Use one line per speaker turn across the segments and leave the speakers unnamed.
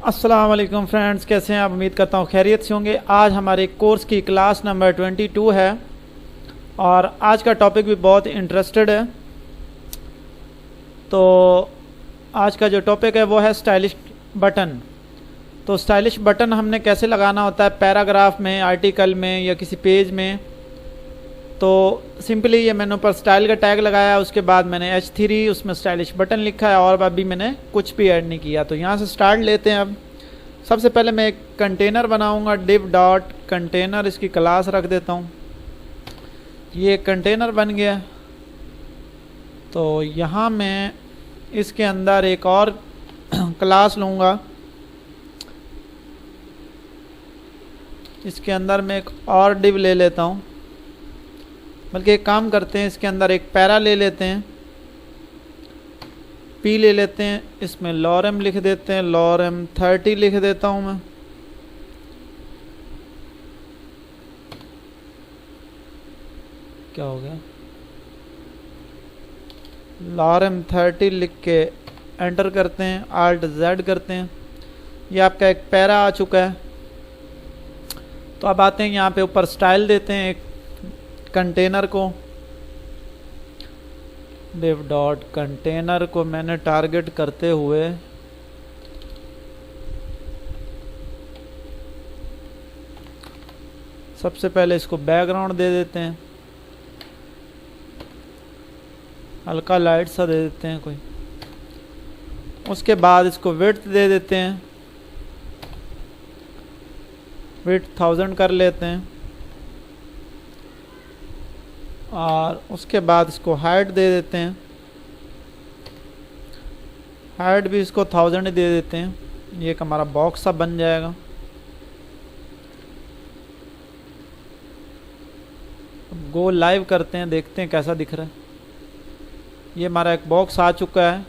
अस्सलाम वालेकुम फ्रेंड्स, कैसे हैं आप? उम्मीद करता हूँ खैरियत से होंगे। आज हमारे कोर्स की क्लास नंबर 22 है और आज का टॉपिक भी बहुत इंटरेस्टेड है। तो आज का जो टॉपिक है वो है स्टाइलिश बटन। तो स्टाइलिश बटन हमने कैसे लगाना होता है, पैराग्राफ में, आर्टिकल में या किसी पेज में। तो सिंपली ये मैंने ऊपर स्टाइल का टैग लगाया, उसके बाद मैंने H3 उसमें स्टाइलिश बटन लिखा है और अभी मैंने कुछ भी ऐड नहीं किया। तो यहाँ से स्टार्ट लेते हैं। अब सबसे पहले मैं एक कंटेनर बनाऊंगा, div डॉट कंटेनर, इसकी क्लास रख देता हूँ। ये कंटेनर बन गया। तो यहाँ मैं इसके अंदर एक और क्लास लूँगा। इसके अंदर मैं एक और div ले लेता हूँ, बल्कि एक काम करते हैं, इसके अंदर एक पैरा ले लेते हैं, पी ले लेते हैं, इसमें लॉरम लिख देते हैं, लॉरम 30 लिख देता हूं मैं। क्या हो गया? लॉरम 30 लिख के एंटर करते हैं, Alt Z करते हैं। ये आपका एक पैरा आ चुका है। तो अब आते हैं यहाँ पे ऊपर स्टाइल देते हैं एक कंटेनर को। div डॉट कंटेनर को मैंने टारगेट करते हुए सबसे पहले इसको बैकग्राउंड दे देते हैं, हल्का लाइट सा दे देते हैं कोई। उसके बाद इसको विड्थ दे देते हैं, विड्थ 1000 कर लेते हैं। और उसके बाद इसको हाइट दे देते हैं, हाइट भी इसको 1000 ही दे देते हैं। ये एक हमारा बॉक्स सा बन जाएगा। अब गो लाइव करते हैं, देखते हैं कैसा दिख रहा है। ये हमारा एक बॉक्स आ चुका है।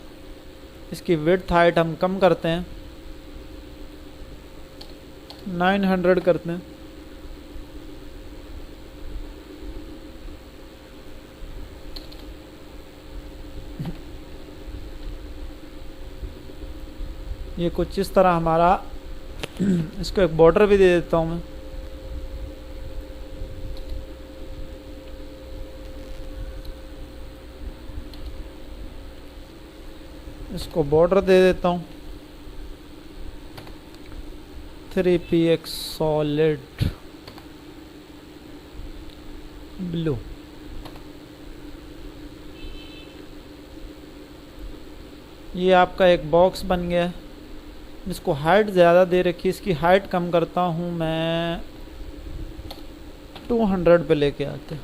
इसकी विड्थ हाइट हम कम करते हैं, 900 करते हैं। ये कुछ इस तरह हमारा इसको एक बॉर्डर भी दे देता हूँ मैं। इसको बॉर्डर दे देता हूँ 3px सॉलिड ब्लू। ये आपका एक बॉक्स बन गया है। इसको हाइट ज़्यादा दे रखी, इसकी हाइट कम करता हूँ मैं, 200 पे लेके आते।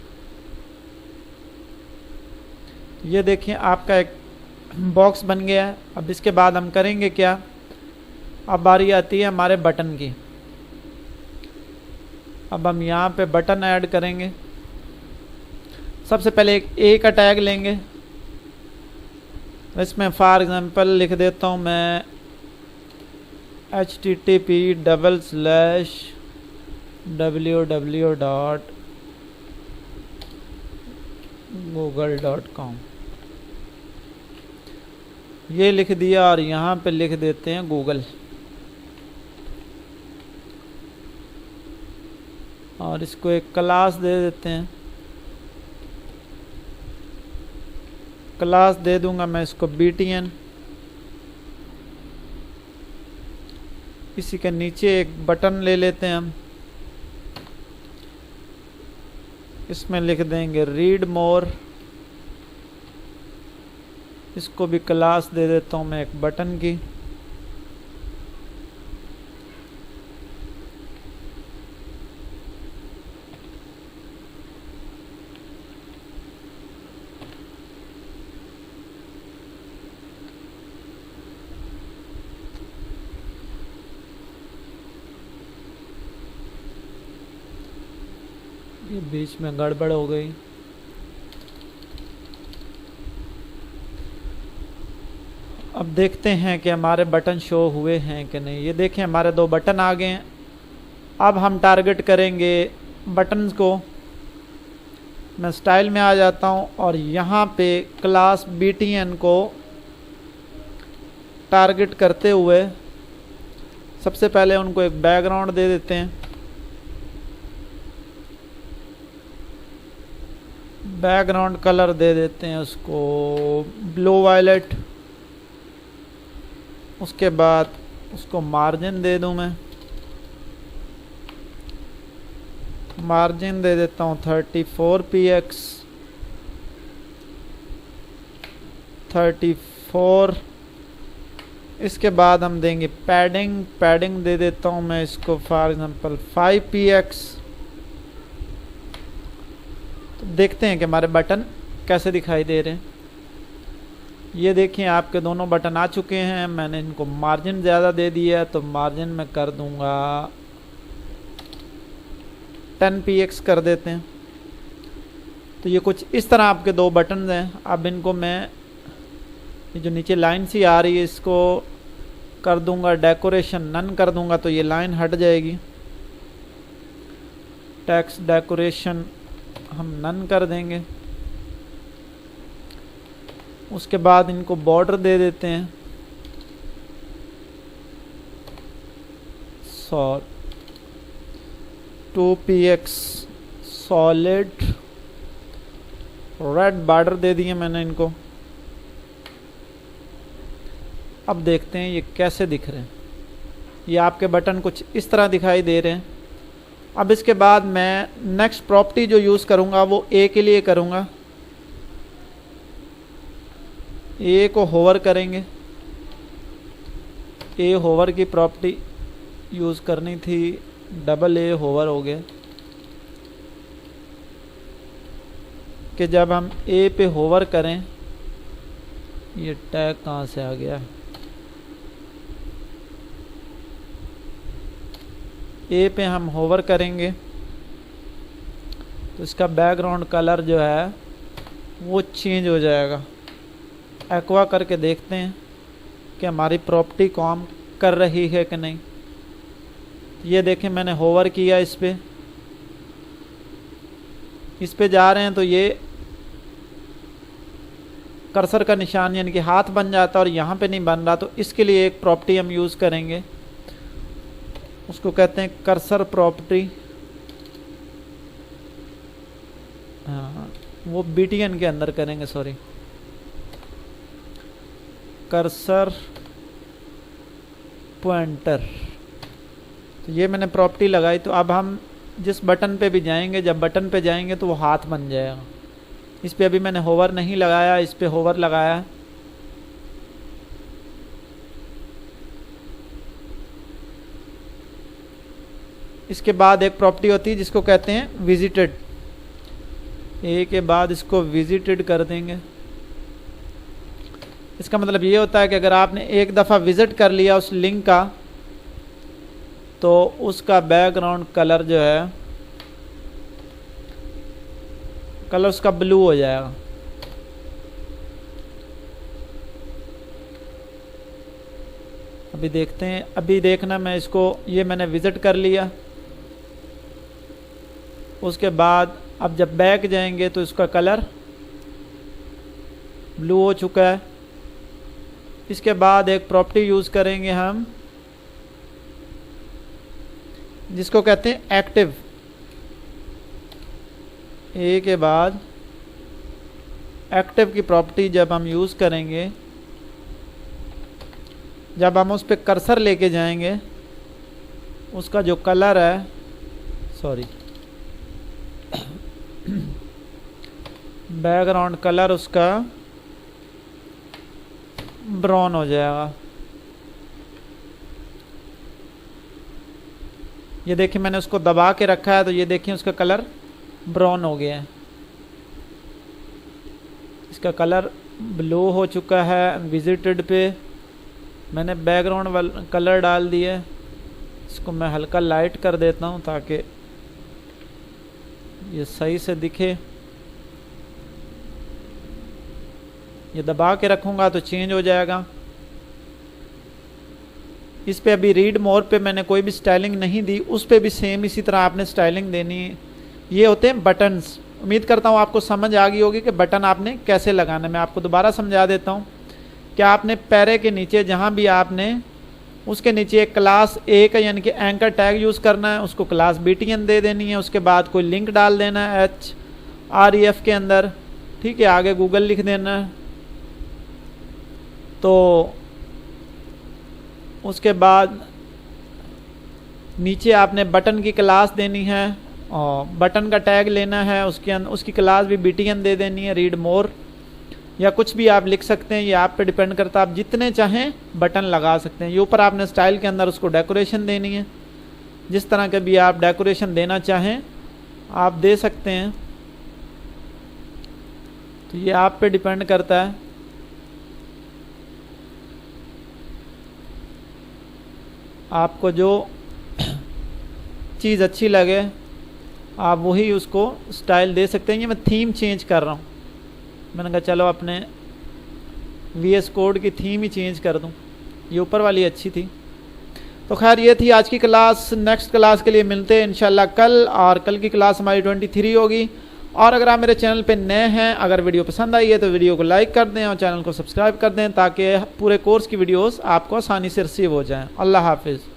ये देखिए आपका एक बॉक्स बन गया है। अब इसके बाद हम करेंगे क्या, अब बारी आती है हमारे बटन की। अब हम यहाँ पे बटन ऐड करेंगे। सबसे पहले एक ए का टैग लेंगे। इसमें फॉर एग्जांपल लिख देता हूँ मैं http://www.google.com ये लिख दिया और यहाँ पे लिख देते हैं गूगल। और इसको एक क्लास दे देते हैं। क्लास दे दूंगा मैं इसको BTN। इसी के नीचे एक बटन ले लेते हैं हम, इसमें लिख देंगे रीड मोर। इसको भी क्लास दे देता हूँ मैं एक बटन की। ये बीच में गड़बड़ हो गई। अब देखते हैं कि हमारे बटन शो हुए हैं कि नहीं। ये देखें हमारे 2 बटन आ गए हैं। अब हम टारगेट करेंगे बटन्स को। मैं स्टाइल में आ जाता हूँ और यहाँ पे क्लास BTN को टारगेट करते हुए सबसे पहले उनको एक बैकग्राउंड दे देते हैं। बैकग्राउंड कलर दे देते हैं उसको ब्लू वायलेट। उसके बाद उसको मार्जिन दे दूं मैं, मार्जिन दे देता हूँ 34px 34। इसके बाद हम देंगे पैडिंग, पैडिंग दे देता हूँ मैं इसको फॉर एग्जांपल 5px। तो देखते हैं कि हमारे बटन कैसे दिखाई दे रहे हैं। ये देखिए आपके दोनों बटन आ चुके हैं। मैंने इनको मार्जिन ज़्यादा दे दिया है तो मार्जिन में कर दूंगा 10px कर देते हैं। तो ये कुछ इस तरह आपके दो बटन हैं। अब इनको मैं ये जो नीचे लाइन सी आ रही है इसको कर दूंगा डेकोरेशन नन कर दूंगा तो ये लाइन हट जाएगी। टेक्स्ट डेकोरेशन हम नन कर देंगे। उसके बाद इनको बॉर्डर दे देते हैं 2px सॉलिड रेड बॉर्डर दे दिए मैंने इनको। अब देखते हैं ये कैसे दिख रहे हैं। ये आपके बटन कुछ इस तरह दिखाई दे रहे हैं। अब इसके बाद मैं नेक्स्ट प्रॉपर्टी जो यूज़ करूँगा वो ए के लिए करूँगा। ए को होवर करेंगे। ए होवर की प्रॉपर्टी यूज़ करनी थी, डबल ए होवर हो गया कि जब हम ए पे होवर करें, ये टैग कहाँ से आ गया, ए पे हम होवर करेंगे तो इसका बैकग्राउंड कलर जो है वो चेंज हो जाएगा। एक्वा करके देखते हैं कि हमारी प्रॉपर्टी काम कर रही है कि नहीं। ये देखें मैंने होवर किया इस पे जा रहे हैं तो ये कर्सर का निशान यानी कि हाथ बन जाता है और यहाँ पे नहीं बन रहा। तो इसके लिए एक प्रॉपर्टी हम यूज़ करेंगे, उसको कहते हैं कर्सर प्रॉपर्टी। हाँ वो BTN के अंदर करेंगे, सॉरी कर्सर पॉइंटर। तो ये मैंने प्रॉपर्टी लगाई। तो अब हम जिस बटन पे भी जाएंगे, जब बटन पे जाएंगे तो वो हाथ बन जाएगा। इस पे अभी मैंने होवर नहीं लगाया, इस पे होवर लगाया। इसके बाद एक प्रॉपर्टी होती है जिसको कहते हैं विजिटेड। ए के बाद इसको विजिटेड कर देंगे। इसका मतलब ये होता है कि अगर आपने एक दफ़ा विजिट कर लिया उस लिंक का तो उसका बैकग्राउंड कलर जो है, कलर उसका ब्लू हो जाएगा। अभी देखते हैं, अभी देखना मैं इसको, ये मैंने विजिट कर लिया। उसके बाद अब जब बैक जाएंगे तो इसका कलर ब्लू हो चुका है। इसके बाद एक प्रॉपर्टी यूज़ करेंगे हम जिसको कहते हैं एक्टिव। ए के बाद एक्टिव की प्रॉपर्टी जब हम यूज़ करेंगे, जब हम उस पर कर्सर लेके जाएंगे उसका जो कलर है, सॉरी बैकग्राउंड कलर उसका ब्राउन हो जाएगा। ये देखिए मैंने उसको दबा के रखा है तो ये देखिए उसका कलर ब्राउन हो गया है। इसका कलर ब्लू हो चुका है। विजिटेड पे मैंने बैकग्राउंड कलर डाल दिया। इसको मैं हल्का लाइट कर देता हूँ ताकि ये सही से दिखे। ये दबा के रखूँगा तो चेंज हो जाएगा। इस पे अभी रीड मोर पे मैंने कोई भी स्टाइलिंग नहीं दी, उस पे भी सेम इसी तरह आपने स्टाइलिंग देनी है। ये होते हैं बटन्स। उम्मीद करता हूँ आपको समझ आ गई होगी कि बटन आपने कैसे लगाना है। मैं आपको दोबारा समझा देता हूँ कि आपने पैरे के नीचे जहाँ भी आपने उसके नीचे एक क्लास ए का यानी कि एंकर टैग यूज़ करना है, उसको क्लास BTN दे देनी है। उसके बाद कोई लिंक डाल देना है href के अंदर, ठीक है। आगे गूगल लिख देना है। तो उसके बाद नीचे आपने बटन की क्लास देनी है और बटन का टैग लेना है, उसके अंदर उसकी क्लास भी BTN दे देनी है, रीड मोर या कुछ भी आप लिख सकते हैं, ये आप पे डिपेंड करता है, आप जितने चाहें बटन लगा सकते हैं। ये ऊपर आपने स्टाइल के अंदर उसको डेकोरेशन देनी है, जिस तरह के भी आप डेकोरेशन देना चाहें आप दे सकते हैं। तो ये आप पे डिपेंड करता है। आपको जो चीज़ अच्छी लगे आप वही उसको स्टाइल दे सकते हैं। ये मैं थीम चेंज कर रहा हूँ, मैंने कहा चलो अपने VS कोड की थीम ही चेंज कर दूँ, ये ऊपर वाली अच्छी थी। तो खैर ये थी आज की क्लास। नेक्स्ट क्लास के लिए मिलते हैं इंशाल्लाह कल, और कल की क्लास हमारी 23 होगी। और अगर आप मेरे चैनल पे नए हैं, अगर वीडियो पसंद आई है तो वीडियो को लाइक कर दें और चैनल को सब्सक्राइब कर दें, ताकि पूरे कोर्स की वीडियोस आपको आसानी से रिसीव हो जाएं। अल्लाह हाफिज़।